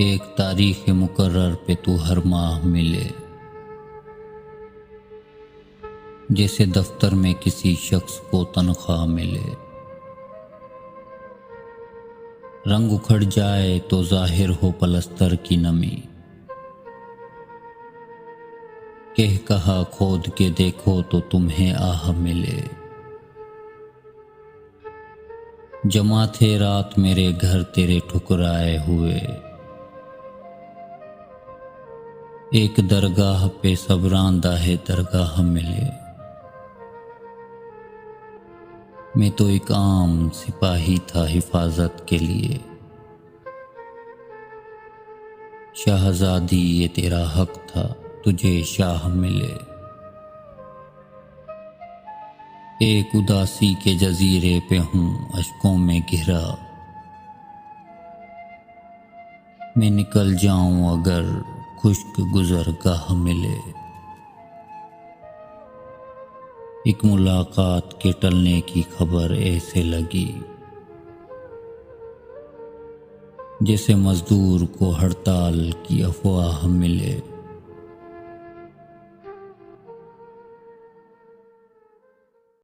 एक तारीख मुकर्रर पे तू हर माह मिले, जैसे दफ्तर में किसी शख्स को तनख्वाह मिले। रंग उखड़ जाए तो जाहिर हो पलस्तर की नमी, कह कहा खोद के देखो तो तुम्हें आह मिले। जमा थे रात मेरे घर तेरे ठुकराए हुए, एक दरगाह पे सबरांदा है दरगाह मिले। मैं तो एक आम सिपाही था हिफाजत के लिए, शाहजादी ये तेरा हक था तुझे शाह मिले। एक उदासी के जजीरे पे हूँ अश्कों में घिरा, मैं निकल जाऊं अगर खुश्क गुजरगाह मिले। एक मुलाकात के टलने की खबर ऐसे लगी, जैसे मजदूर को हड़ताल की अफवाह मिले।